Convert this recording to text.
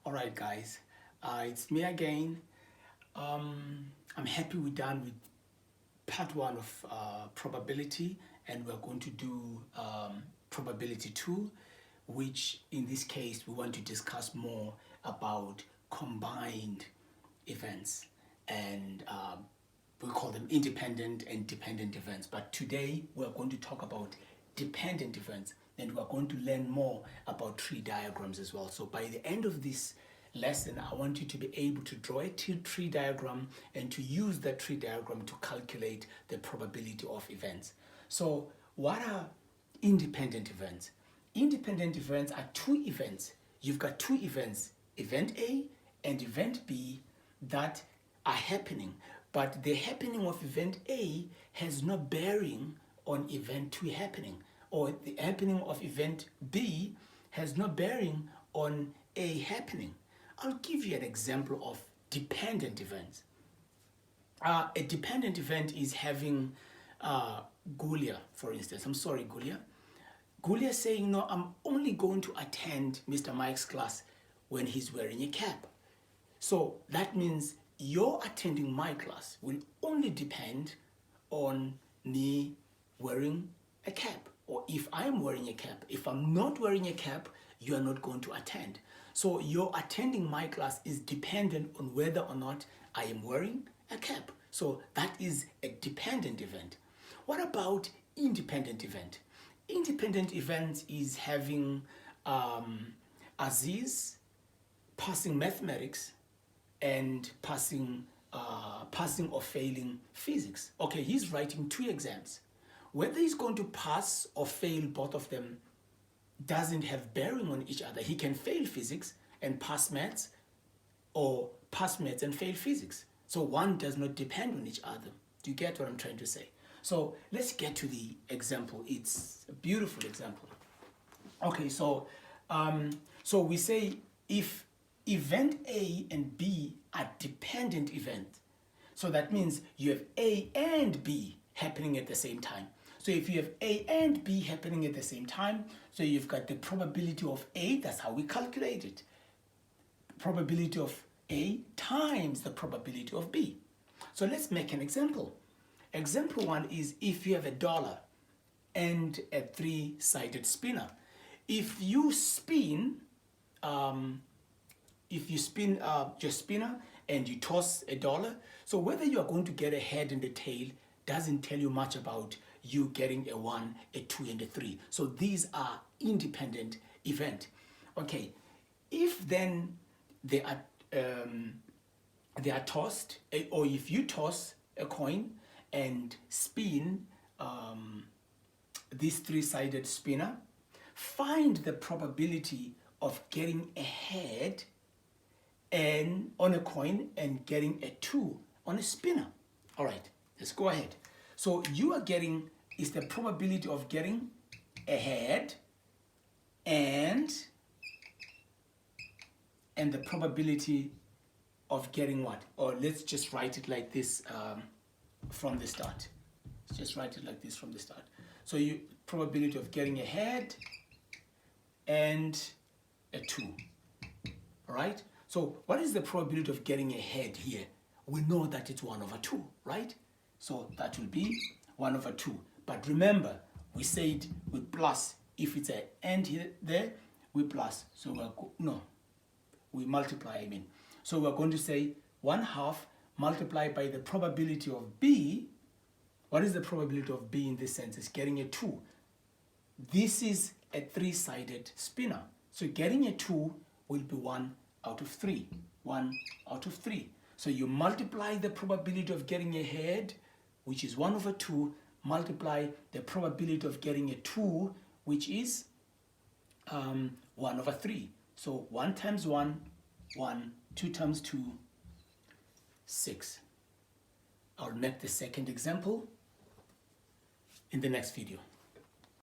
All right, guys, it's me again. I'm happy we're done with part one of probability, and we're going to do probability two, which in this case we want to discuss more about combined events, and we call them independent and dependent events. But today we're going to talk about dependent events, and we're going to learn more about tree diagrams as well. So by the end of this lesson, I want you to be able to draw a tree diagram and to use that tree diagram to calculate the probability of events. So what are independent events? Independent events are two events. You've got two events, event A and event B, that are happening, but the happening of event A has no bearing on event 2 happening, or the happening of event B has no bearing on A happening. I'll give you an example of dependent events. A dependent event is having Gulia, for instance. I'm sorry, Gulia. Gulia saying, no, I'm only going to attend Mr. Mike's class when he's wearing a cap. So that means your attending my class will only depend on me wearing a cap, or if I'm wearing a cap. If I'm not wearing a cap, you are not going to attend. So your attending my class is dependent on whether or not I am wearing a cap. So that is a dependent event. What about independent event? Independent event is having Aziz passing mathematics and passing or failing physics. Okay, he's writing 2 exams. Whether he's going to pass or fail both of them doesn't have bearing on each other. He can fail physics and pass maths, or pass maths and fail physics. So one does not depend on each other. Do you get what I'm trying to say? So let's get to the example. It's a beautiful example. Okay, so we say if event A and B are dependent events, so that means you have A and B happening at the same time. So if you have A and B happening at the same time, so you've got the probability of A, that's how we calculate it. Probability of A times the probability of B. So let's make an example. Example 1 is if you have $1 and a 3-sided spinner. If you spin your spinner and you toss $1, so whether you are going to get a head and a tail doesn't tell you much about you getting a 1, a 2, and a 3. So these are independent event. Okay, if then they are tossed, or if you toss a coin and spin this 3-sided spinner, find the probability of getting a head and on a coin and getting a 2 on a spinner. All right, let's go ahead. So you are getting is the probability of getting a head and the probability of getting what? Or let's just write it like this from the start. Let's just write it like this from the start. So you probability of getting a head and a 2. All right? So what is the probability of getting a head here? We know that it's 1/2, right? So that will be 1/2. But remember, we said with plus. If it's an and here there, we plus. So we multiply, I mean. So we're going to say 1/2 multiplied by the probability of B. What is the probability of B in this sense? It's getting a 2. This is a 3-sided spinner. So getting a 2 will be 1/3. 1/3. So you multiply the probability of getting a head, which is 1/2, multiply the probability of getting a 2, which is 1/3. So 1 times 1, 1, 2 times 2, 6. I'll make the second example in the next video.